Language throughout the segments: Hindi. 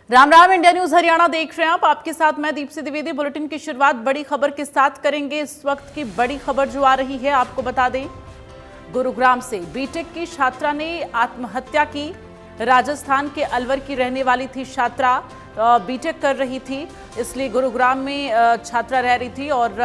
राम राम। इंडिया न्यूज हरियाणा देख रहे हैं आप। आपके साथ मैं दीप्ति द्विवेदी। बुलेटिन की शुरुआत बड़ी खबर के साथ करेंगे। इस वक्त की बड़ी खबर जो आ रही है आपको बता दें, गुरुग्राम से बीटेक की छात्रा ने आत्महत्या की। राजस्थान के अलवर की रहने वाली थी छात्रा, बीटेक कर रही थी, इसलिए गुरुग्राम में छात्रा रह रही थी और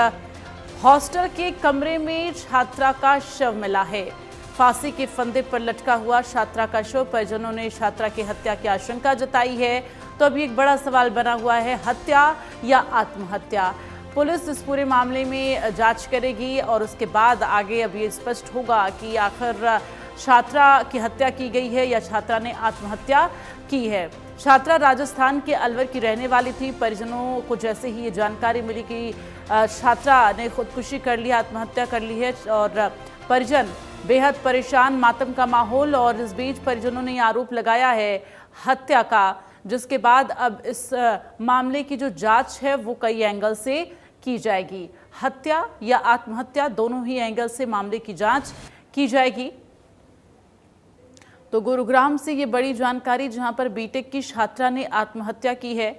हॉस्टल के कमरे में छात्रा का शव मिला है। फांसी के फंदे पर लटका हुआ छात्रा का शव। परिजनों ने छात्रा की हत्या की आशंका जताई है। तो अभी एक बड़ा सवाल बना हुआ है, हत्या या आत्महत्या। पुलिस इस पूरे मामले में जांच करेगी और उसके बाद आगे अब ये स्पष्ट होगा कि आखिर छात्रा की हत्या की गई है या छात्रा ने आत्महत्या की है। छात्रा राजस्थान के अलवर की रहने वाली थी। परिजनों को जैसे ही ये जानकारी मिली कि छात्रा ने खुदकुशी कर ली, आत्महत्या कर ली है, और परिजन बेहद परेशान, मातम का माहौल। और इस बीच परिजनों ने आरोप लगाया है हत्या का, जिसके बाद अब इस मामले की जो जांच है वो कई एंगल से की जाएगी। हत्या या आत्महत्या, दोनों ही एंगल से मामले की जांच की जाएगी। तो गुरुग्राम से ये बड़ी जानकारी, जहां पर बीटेक की छात्रा ने आत्महत्या की है।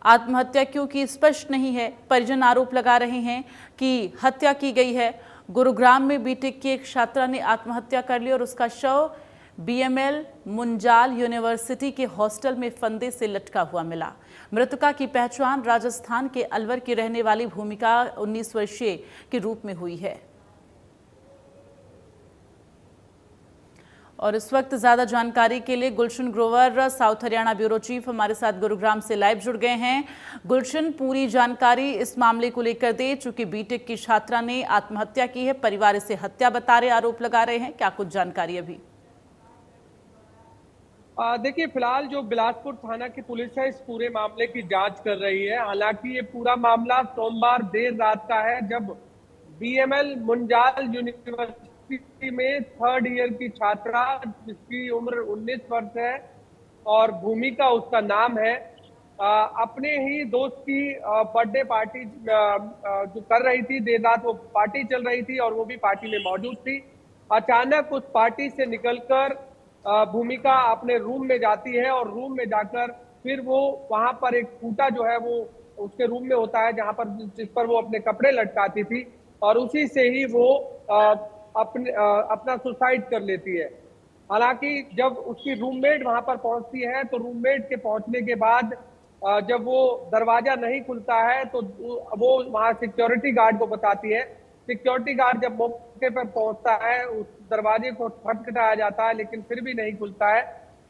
आत्महत्या क्यों की स्पष्ट नहीं है। परिजन आरोप लगा रहे हैं कि हत्या की गई है। गुरुग्राम में बीटेक की एक छात्रा ने आत्महत्या कर ली और उसका शव बीएमएल मुंजाल यूनिवर्सिटी के हॉस्टल में फंदे से लटका हुआ मिला। मृतका की पहचान राजस्थान के अलवर की रहने वाली भूमिका 19 वर्षीय के रूप में हुई है। और इस वक्त ज्यादा जानकारी के लिए Gulshan Grover, south Haryana bureau chief, हमारे साथ गुरुग्राम से लाइव जुड़ गए हैं। गुलशन, पूरी जानकारी इस मामले को लेकर दे। चूंकि बीटेक की छात्रा ने आत्महत्या की है, परिवार इसे हत्या बता रहे, आरोप लगा रहे हैं, क्या कुछ जानकारी अभी? देखिए, फिलहाल जो बिलासपुर थाना की पुलिस है इस पूरे मामले की जांच कर रही है। हालांकि ये पूरा मामला सोमवार देर रात का है, जब बीएमएल मुंजाल यूनिवर्सिटी में थर्ड ईयर की छात्रा, जिसकी उम्र 19 वर्ष है और भूमिका उसका नाम है, अपने ही दोस्त की बर्थडे पार्टी जो कर रही थी। देर रात वो पार्टी चल रही थी और वो भी पार्टी में मौजूद थी। अचानक उस पार्टी से निकलकर भूमिका अपने रूम में जाती है और रूम में जाकर फिर वो वहां पर एक खूंटा जो है वो उसके रूम में होता है, जहां पर जिस पर वो अपने कपड़े लटकाती थी, और उसी से ही वो अपना सुसाइड कर लेती है। हालांकि जब उसकी रूममेट वहां पर पहुंचती है तो रूममेट के पहुंचने के बाद जब वो दरवाजा नहीं खुलता है तो वो वहां सिक्योरिटी गार्ड को बताती है। सिक्योरिटी गार्ड जब मौके पर पहुंचता है, उस दरवाजे को खटखटाया जाता है लेकिन फिर भी नहीं खुलता है।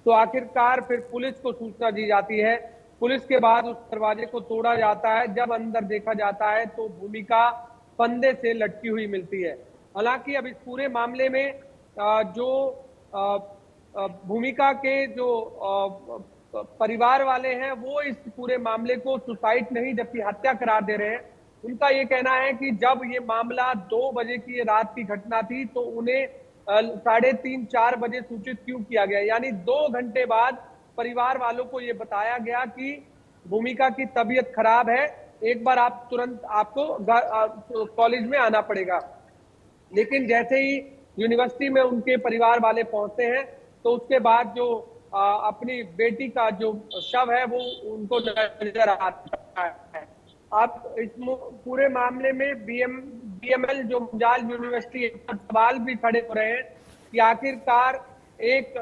तो आखिरकार फिर पुलिस को सूचना दी जाती है। पुलिस के बाद उस दरवाजे को तोड़ा जाता है। जब अंदर देखा जाता है तो भूमिका फंदे से लटकी हुई मिलती है। हालांकि अब इस पूरे मामले में जो भूमिका के जो परिवार वाले हैं वो इस पूरे मामले को सुसाइड नहीं जबकि हत्या करार दे रहे हैं। उनका ये कहना है कि जब ये मामला 2 बजे की रात की घटना थी तो उन्हें 3:30-4 बजे सूचित क्यों किया गया, यानी 2 घंटे बाद परिवार वालों को ये बताया गया कि भूमिका की तबीयत खराब है, एक बार आप तुरंत आपको कॉलेज में आना पड़ेगा। लेकिन जैसे ही यूनिवर्सिटी में उनके परिवार वाले पहुंचते हैं तो उसके बाद जो अपनी बेटी का जो शव है वो उनको नजर आता है। अब इस पूरे मामले में बीएमएल जो मुंजाल यूनिवर्सिटी पर सवाल भी खड़े हो रहे हैं कि आखिरकार एक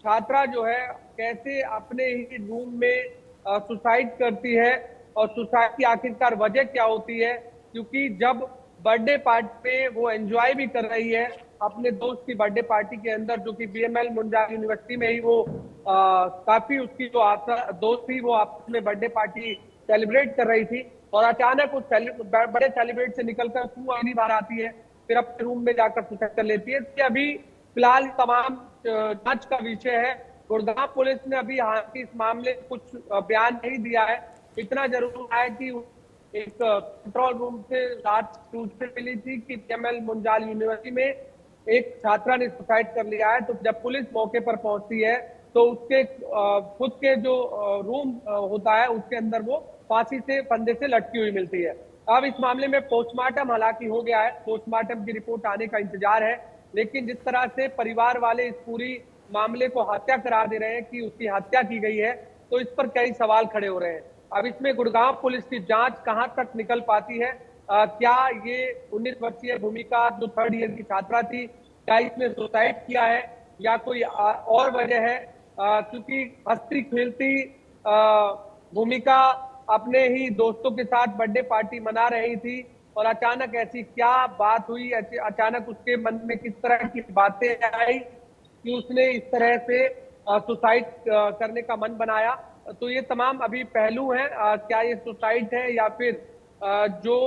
छात्रा जो है कैसे अपने ही रूम में सुसाइड करती है और सुसाइड की आखिरकार वजह क्या होती है। क्योंकि जब बर्थडे पार्टी में वो एंजॉय भी कर रही है अपने दोस्त की बर्थडे पार्टी के अंदर, जो कि बीएमएल मुंजाल यूनिवर्सिटी में ही वो काफी उसकी जो दोस्त थी वो आपस में बर्थडे पार्टी सेलिब्रेट कर रही थी, और अचानक उस बड़े सेलिब्रेट से निकलकर अगली बार आती है, फिर अपने रूम में जाकर सुसाइड कर लेती है। तो अभी फिलहाल तमाम जांच का विषय है। गुड़गांव पुलिस ने अभी हालांकि इस मामले में कुछ बयान नहीं दिया है। इतना जरूर है कि एक कंट्रोल रूम से रात सूचना मिली थी कि बीएमएल मुंजाल यूनिवर्सिटी में एक छात्रा ने सुसाइड कर लिया है। तो जब पुलिस मौके पर पहुंचती है तो उसके खुद के जो रूम होता है उसके अंदर वो फांसी से फंदे से लटकी हुई मिलती है। अब इस मामले में पोस्टमार्टम हालांकि हो गया है, पोस्टमार्टम की रिपोर्ट आने का इंतजार है। लेकिन जिस तरह से परिवार वाले इस पूरी मामले को हत्या करार दे रहे हैं कि उसकी हत्या की गई है, तो इस पर कई सवाल खड़े हो रहे हैं। अब इसमें गुड़गांव पुलिस की जांच कहां तक निकल पाती है? क्या ये 19 वर्षीय भूमिका जो 3rd ईयर की छात्रा थी, क्या इसने सुसाइड किया है या कोई और वजह है? क्योंकि हंसती खेलती भूमिका अपने ही दोस्तों के साथ बर्थडे पार्टी मना रही थी और अचानक ऐसी क्या बात हुई, अचानक उसके मन में किस तरह की बातें आई कि उसने इस तरह से सुसाइड करने का मन बनाया। तो ये तमाम अभी पहलू हैं। क्या ये सुसाइड है या फिर जो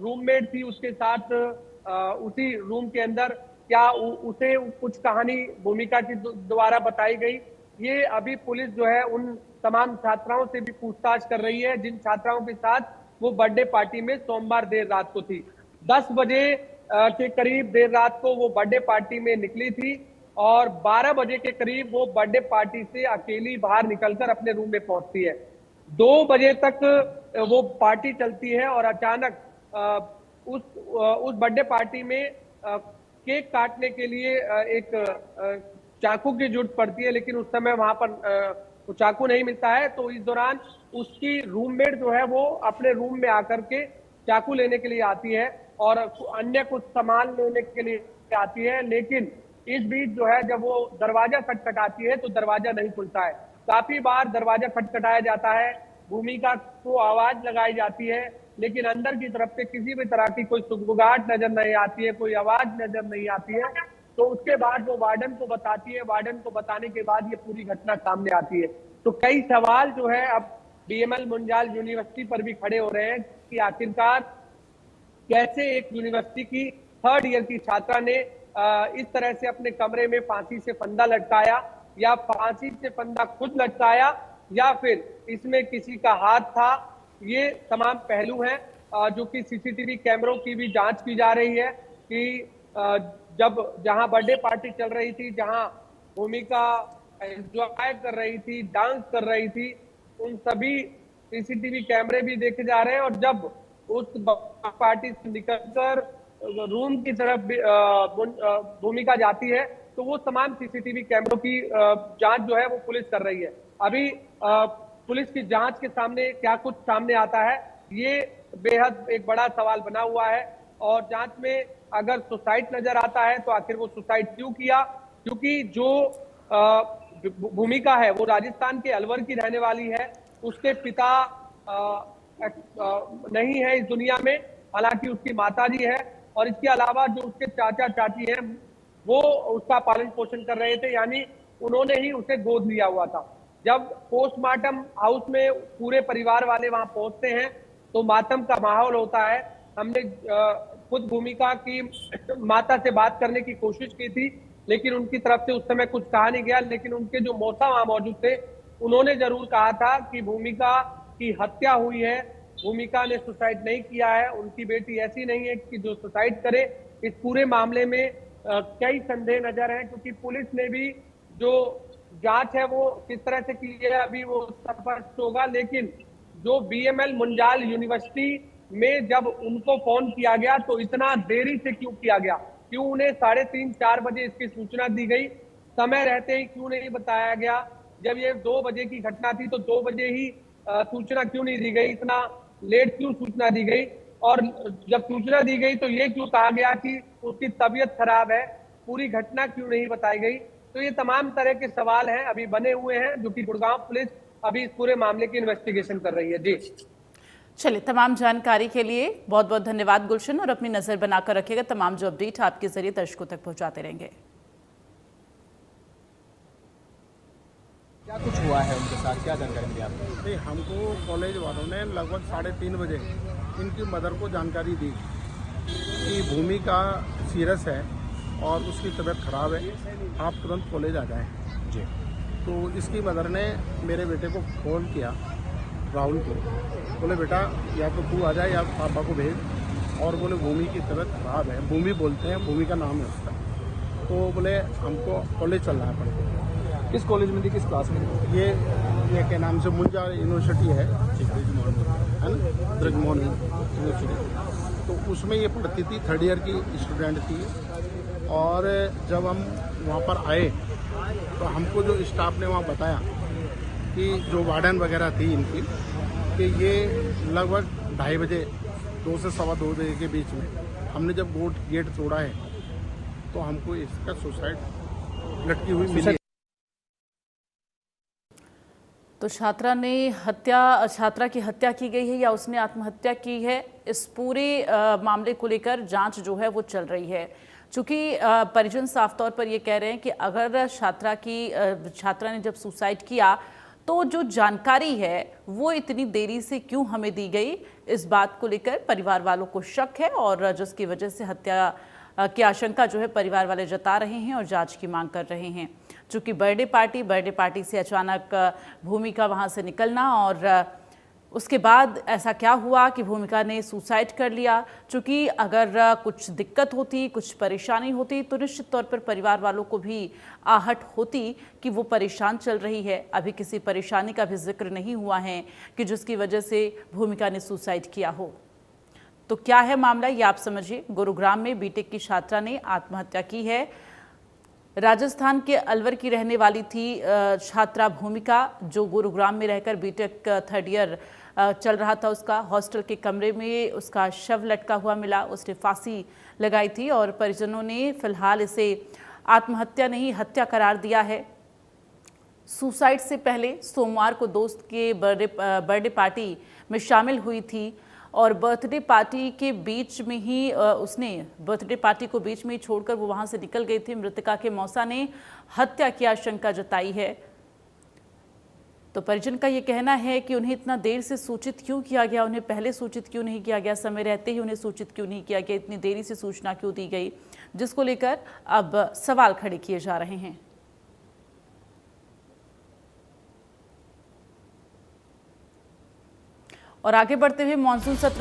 रूममेट थी उसके साथ उसी रूम के अंदर क्या उसे कुछ कहानी भूमिका की द्वारा बताई गई? ये अभी पुलिस जो है उन तमाम छात्राओं से भी पूछताछ कर रही है जिन छात्राओं के साथ वो बर्थडे पार्टी में सोमवार देर रात को थी। 10 बजे के करीब देर रात को वो बर्थडे पार्टी में निकली थी और 12 बजे के करीब वो बर्थडे पार्टी से अकेली बाहर निकलकर अपने रूम में पहुंचती है। 2 बजे तक वो पार्टी चलती है और अचानक उस बर्थडे पार्टी में केक काटने के लिए एक चाकू की जरूरत पड़ती है, लेकिन उस समय वहां पर वो चाकू नहीं मिलता है। तो इस दौरान उसकी रूममेट जो है वो अपने रूम में आकर के चाकू लेने के लिए आती है और अन्य कुछ सामान लेने के लिए आती है, लेकिन इस बीच जो है जब वो दरवाजा खटखटाती है तो दरवाजा नहीं खुलता है। काफी बार दरवाजा खटखटाया जाता है, भूमिका को आवाज लगाई जाती है, लेकिन अंदर की तरफ से किसी भी तरह की कोई सुगबुगाहट नजर नहीं आती है, कोई आवाज नजर नहीं आती है। तो उसके बाद वो वार्डन को बताती है, वार्डन को बताने के बाद ये पूरी घटना सामने आती है। तो कई सवाल जो है अब बीएमएल मुंजाल यूनिवर्सिटी पर भी खड़े हो रहे हैं कि आखिरकार कैसे एक यूनिवर्सिटी की 3rd ईयर की छात्रा ने इस तरह से अपने कमरे में फांसी से फंदा लटकाया, या फांसी से फंदा खुद लटकाया, या फिर इसमें किसी का हाथ था। ये तमाम पहलू हैं जो कि सीसीटीवी कैमरों की भी जांच की जा रही है कि जहां बर्थडे पार्टी चल रही थी, जहां भूमिका एंजॉय कर रही थी, डांस कर रही थी, उन सभी सीसीटीवी कैमरे भी देखे जा रहे हैं। और जब उस पार्टी से निकलकर रूम की तरफ भूमिका जाती है तो वो तमाम सीसीटीवी कैमरों की जांच जो है वो पुलिस कर रही है। अभी पुलिस की जांच के सामने क्या कुछ सामने आता है, ये बेहद एक बड़ा सवाल बना हुआ है। और जांच में अगर सुसाइड नजर आता है तो आखिर वो सुसाइड क्यों किया? क्योंकि जो भूमिका है वो राजस्थान के अलवर की रहने वाली है, उसके पिता नहीं है इस दुनिया में, हालांकि उसकी माताजी है, और इसके अलावा जो उसके चाचा चाची हैं वो उसका पालन पोषण कर रहे थे, यानी उन्होंने ही उसे गोद लिया हुआ था। जब पोस्टमार्टम हाउस में पूरे परिवार वाले वहां पहुंचते हैं तो मातम का माहौल होता है। हमने खुद भूमिका की माता से बात करने की कोशिश की थी, लेकिन उनकी तरफ से उस समय कुछ कहा नहीं गया। लेकिन उनके जो मौसा वहां मौजूद थे उन्होंने जरूर कहा था कि भूमिका की हत्या हुई है, भूमिका ने सुसाइड नहीं किया है, उनकी बेटी ऐसी नहीं है कि जो सुसाइड करे। इस पूरे मामले में कई संदेह नजर हैं, क्योंकि पुलिस ने भी जो जांच है वो किस तरह से की है अभी वो स्पष्ट होगा। लेकिन जो बीएमएल मुंजाल यूनिवर्सिटी में जब उनको फोन किया गया तो इतना देरी से क्यों किया गया? क्यों उन्हें 3:30-4 बजे इसकी सूचना दी गई? समय रहते ही क्यों नहीं बताया गया? जब ये 2 बजे की घटना थी तो 2 बजे ही सूचना क्यों नहीं दी गई? इतना लेट क्यों सूचना दी गई? और जब सूचना दी गई तो ये क्यों कहा गया कि उसकी तबीयत खराब है? पूरी घटना क्यों नहीं बताई गई? तो ये तमाम तरह के सवाल हैं अभी बने हुए हैं, जो कि गुड़गांव पुलिस अभी इस पूरे मामले की इन्वेस्टिगेशन कर रही है। जी चलिए, तमाम जानकारी के लिए बहुत बहुत धन्यवाद गुलशन, और अपनी नजर बनाकर रखिएगा। तमाम जो अपडेट आपके जरिए दर्शकों तक पहुंचाते रहेंगे। क्या कुछ हुआ है उनके साथ, क्या जानकारी मिली आपको? नहीं, हमको कॉलेज वालों ने लगभग 3:30 बजे इनकी मदर को जानकारी दी कि भूमिका सीरियस है और उसकी तबीयत खराब है, आप तुरंत कॉलेज आ जाएं। जी। तो इसकी मदर ने मेरे बेटे को फ़ोन किया, राहुल को, बोले बेटा या तो तू आ जाए या पापा को भेज, और बोले भूमि की तबीयत खराब है, भूमि बोलते हैं, भूमि का नाम है उसका, तो बोले हमको कॉलेज चलना है पड़ेगा। किस कॉलेज में थी, किस क्लास में थी? ये के नाम से मुंजाल यूनिवर्सिटी है ना, ब्रजमोहन यूनिवर्सिटी, तो उसमें ये पढ़ती थी, 3rd ईयर की स्टूडेंट थी। और जब हम वहाँ पर आए तो हमको जो स्टाफ ने वहाँ बताया कि जो वार्डन वगैरह थी इनकी, कि ये लगभग 2:30 बजे 2 से सवा 2 बजे के बीच में हमने जब गेट तोड़ा है तो हमको इसका सुसाइड लटकी हुई मिली। तो छात्रा की हत्या की गई है या उसने आत्महत्या की है, इस पूरे मामले को लेकर जांच जो है वो चल रही है। चूंकि परिजन साफ तौर पर ये कह रहे हैं कि अगर छात्रा ने जब सुसाइड किया तो जो जानकारी है वो इतनी देरी से क्यों हमें दी गई, इस बात को लेकर परिवार वालों को शक है और जिसकी वजह से हत्या की आशंका जो है परिवार वाले जता रहे हैं और जांच की मांग कर रहे हैं। चूंकि बर्थडे पार्टी से अचानक भूमिका वहां से निकलना और उसके बाद ऐसा क्या हुआ कि भूमिका ने सुसाइड कर लिया। चूंकि अगर कुछ दिक्कत होती, कुछ परेशानी होती तो निश्चित तौर पर परिवार वालों को भी आहट होती कि वो परेशान चल रही है। अभी किसी परेशानी का भी जिक्र नहीं हुआ है कि जिसकी वजह से भूमिका ने सुसाइड किया हो। तो क्या है मामला ये आप समझिए। गुरुग्राम में बीटेक की छात्रा ने आत्महत्या की है। राजस्थान के अलवर की रहने वाली थी छात्रा भूमिका, जो गुरुग्राम में रहकर बीटेक 3rd ईयर चल रहा था। उसका हॉस्टल के कमरे में उसका शव लटका हुआ मिला। उसने फांसी लगाई थी और परिजनों ने फिलहाल इसे आत्महत्या नहीं हत्या करार दिया है। सुसाइड से पहले सोमवार को दोस्त के बर्थडे पार्टी में शामिल हुई थी और बर्थडे पार्टी के बीच में ही उसने बर्थडे पार्टी को बीच में ही छोड़कर वो वहां से निकल गई थी। मृतका के मौसा ने हत्या की आशंका जताई है। तो परिजन का ये कहना है कि उन्हें इतना देर से सूचित क्यों किया गया, उन्हें पहले सूचित क्यों नहीं किया गया, समय रहते ही उन्हें सूचित क्यों नहीं किया गया, इतनी देरी से सूचना क्यों दी गई, जिसको लेकर अब सवाल खड़े किए जा रहे हैं। और आगे बढ़ते हुए मानसून सत्र